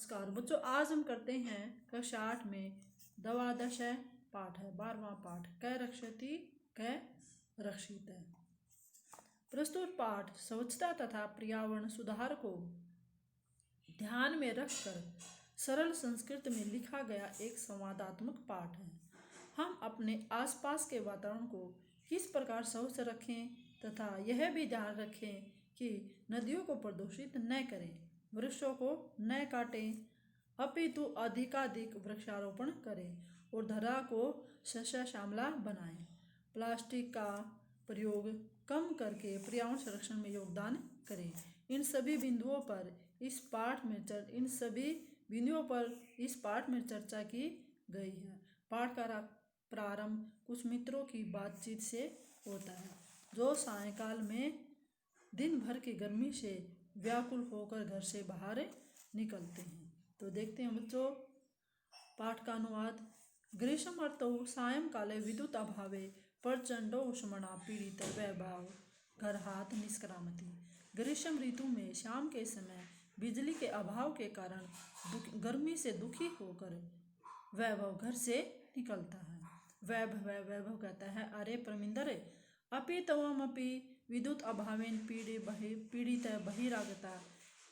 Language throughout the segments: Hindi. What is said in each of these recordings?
नमस्कार बच्चों, आज हम करते हैं कक्षा 8 में द्वादश पाठ है 12वां पाठ कै रक्षति कै रक्षित। प्रस्तुत पाठ स्वच्छता तथा पर्यावरण सुधार को ध्यान में रखकर सरल संस्कृत में लिखा गया एक संवादात्मक पाठ है। हम अपने आसपास के वातावरण को किस प्रकार स्वच्छ रखें तथा यह भी ध्यान रखें कि नदियों को प्रदूषित न करें, वृक्षों को न काटें, अपितु अधिकाधिक वृक्षारोपण करें और धरा को सस्या श्यामला बनाएं। प्लास्टिक का प्रयोग कम करके पर्यावरण संरक्षण में योगदान करें। इन सभी बिंदुओं पर इस पाठ में चर्चा की गई है। पाठ का प्रारंभ कुछ मित्रों की बातचीत से होता है जो सायंकाल में दिन भर की गर्मी से व्याकुल होकर घर से बाहर निकलते हैं। तो देखते हैं बच्चों पाठ का अनुवाद। ग्रीष्म ऋतौ सायंकाले विद्युत अभावे प्रचंडो उष्मणा पीड़ित वैभव घरात् निष्क्रामति। ग्रीष्म ऋतु में शाम के समय बिजली के अभाव के कारण गर्मी से दुखी होकर वैभव घर से निकलता है। वैभव कहता है, अरे परमिंदर, अपि तवमपि विद्युत अभावेन पीड़ित बहिरागता।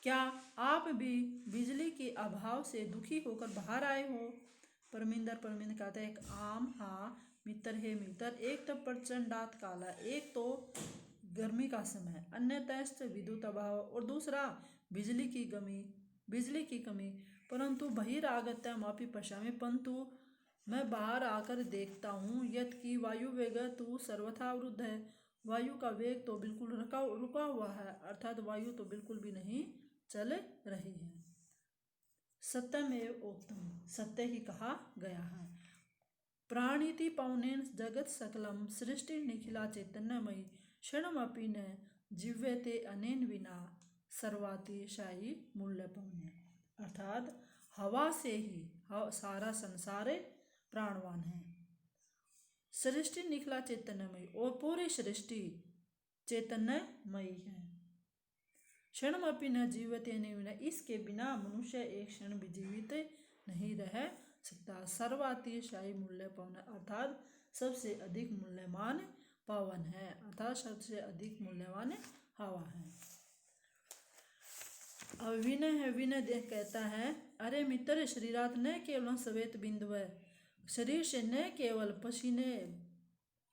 क्या आप भी बिजली के अभाव से दुखी होकर बाहर आए हो? परमिंदर कहता है, आम हाँ मित्र हे मित्र, एक तो प्रचंडात काला, एक तो गर्मी का समय, अन्यतः विद्युत अभाव और दूसरा बिजली की कमी। परंतु बहिरागत्यम अपि पश्यामि, परंतु मैं बाहर आकर देखता हूँ यत् की वायु वेग तो सर्वथा अवरुद्ध है। वायु का वेग तो बिल्कुल रुका हुआ है, अर्थात वायु तो बिल्कुल भी नहीं चल रही है। सत्यमेव उक्तम, सत्य ही कहा गया है। प्राणिति पवनेन जगत सकलम सृष्टि निखिला चैतन्यमयी क्षणमपि न जीव्यते अनेन विना सर्वातिशायी मूल्य पवने। अर्थात हवा से ही सारा संसार प्राणवान है। सृष्टि निखिला चैतन्यमयी और पूरी सृष्टि चैतन्यमयी है। क्षणमपि न जीवते अनेन विना, इसके बिना मनुष्य एक क्षण भी जीवित नहीं रह सकता। सर्वातिशायी मूल्य पवन, अर्थात सबसे अधिक मूल्यवान पवन है, अर्थात सबसे अधिक मूल्यवान हवा है। अब विनय कहता है, अरे मित्र, शरीरात न केवल श्वेत बिंदु, शरीर से न केवल पसीने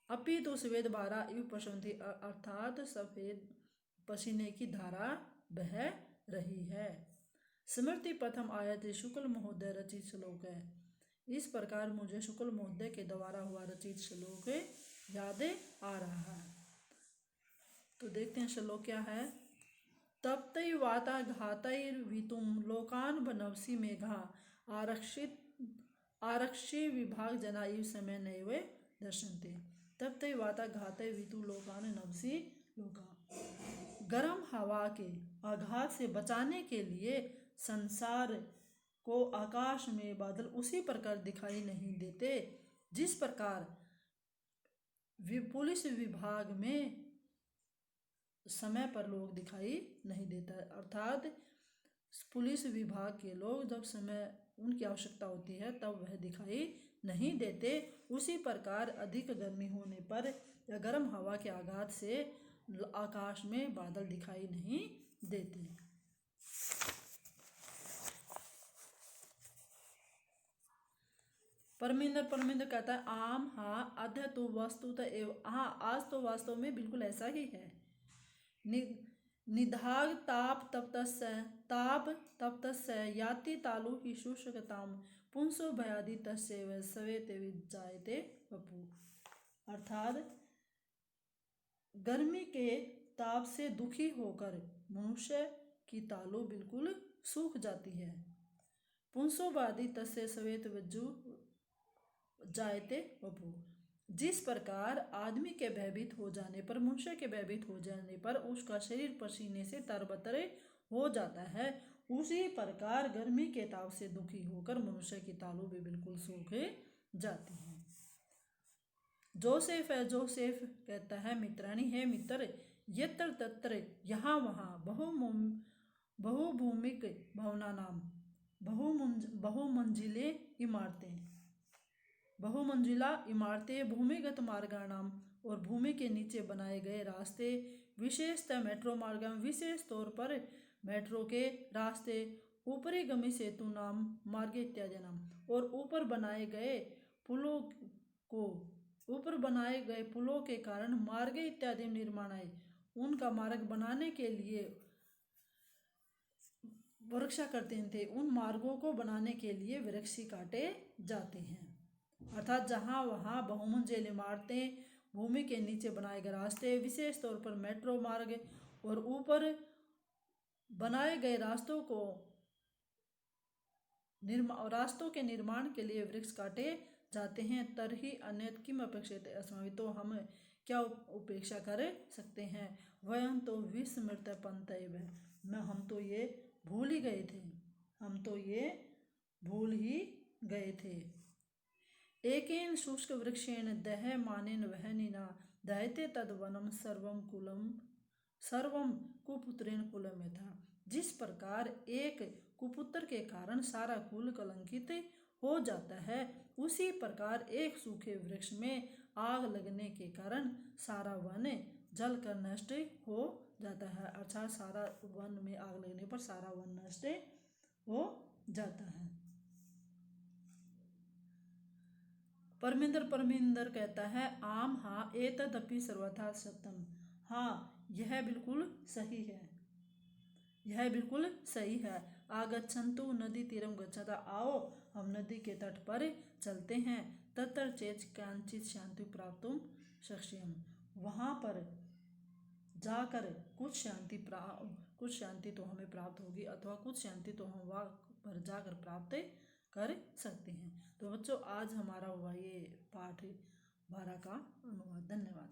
अपितु श्वेत धारा इव प्रशंति, अर्थात सफेद पसीने की धारा बह रही है। स्मृति प्रथम आयत शुक्ल महोदय रचित श्लोक है। इस प्रकार मुझे शुक्ल महोदय के द्वारा हुआ रचित श्लोक याद आ रहा है। तो देखते हैं श्लोक क्या है। तप्तै वाताघातैर्वितुं लोकान् बनवसि मेघा आरक्षि विभाग जना इव समय नैव दर्शन्ते। तप्तै वाताघातैर्वितुं लोकान् नवसि लोका, गर्म हवा के आघात से बचाने के लिए संसार को आकाश में बादल उसी प्रकार दिखाई नहीं देते जिस प्रकार पुलिस विभाग में समय पर लोग दिखाई नहीं देता। अर्थात पुलिस विभाग के लोग जब समय उनकी आवश्यकता होती है तब वह दिखाई नहीं देते, उसी प्रकार अधिक गर्मी होने पर या गर्म हवा के आघात से आकाश में बादल दिखाई नहीं देते। परमिंदर कहता है, आम हाँ अद्य तो वस्तुतः एवं, हाँ आज तो वास्तव में बिल्कुल ऐसा ही है। निधाग ताप तप्तस्य याति तालु ही शुष्कताम पुंसो भयादि तस्यैव सवेते विजायते वपु। अर्थात गर्मी के ताप से दुखी होकर मनुष्य की तालु बिल्कुल सूख जाती है। पुंसो भयादि तस्य सवेत विजु जायते वपु। जिस प्रकार आदमी के भयभीत हो जाने पर, मनुष्य के भयभीत हो जाने पर उसका शरीर पसीने से तरबतर हो जाता है, उसी प्रकार गर्मी के ताप से दुखी होकर मनुष्य की तालु भी बिल्कुल सूख जाती है। जोसेफ कहता है, मित्राणि हे मित्र, यत्र तत्र यहाँ वहाँ बहुभूमिक भवनानाम बहुमंजिले इमारतें। बहुमंजिला इमारतें भूमिगत मार्गाणाम और भूमि के नीचे बनाए गए रास्ते, विशेषतः मेट्रो मार्गम, विशेष तौर पर मेट्रो के रास्ते, ऊपरी गमी सेतु नाम मार्ग इत्यादि नाम, और ऊपर बनाए गए पुलों के कारण मार्ग इत्यादि निर्माण है। उनका मार्ग बनाने के लिए वृक्ष करते थे। उन मार्गों को बनाने के लिए वृक्ष काटे जाते हैं। अर्थात जहाँ वहाँ बहुमंजिल इमारतें, भूमि के नीचे बनाए गए रास्ते, विशेष तौर पर मेट्रो मार्ग और ऊपर बनाए गए रास्तों के निर्माण के लिए वृक्ष काटे जाते हैं। तरही अन्यत् किम अपेक्षित अस्माभिः, तो हम क्या उपेक्षा कर सकते हैं। वयं तो विस्मृत पंतैव, हम तो ये भूल ही गए थे। एकेन शुष्क वृक्षेण दह्यमानेन वह्निना दह्यते तद् वनं सर्वं कुपुत्रेण कुलं यथा। जिस प्रकार एक कुपुत्र के कारण सारा कुल कलंकित हो जाता है, उसी प्रकार एक सूखे वृक्ष में आग लगने के कारण सारा वन जलकर नष्ट हो जाता है। अर्थात सारा वन में आग लगने पर सारा वन नष्ट हो जाता है। परमिंदर कहता है, आम हाँ एतदपि सर्वथा सत्यम, हाँ यह बिल्कुल सही है। आगच्छन्तु नदी तीरम गच्छता, आओ हम नदी के तट पर चलते हैं। तत्र चेत् कांचित् शांति प्राप्तुं शक्यम, वहाँ पर जाकर कुछ शांति तो हमें प्राप्त होगी, अथवा कुछ शांति तो हम वहाँ पर जाकर प्राप्त कर सकते हैं। तो बच्चों, आज हमारा हुआ ये पाठ 12 का अनुवाद। धन्यवाद।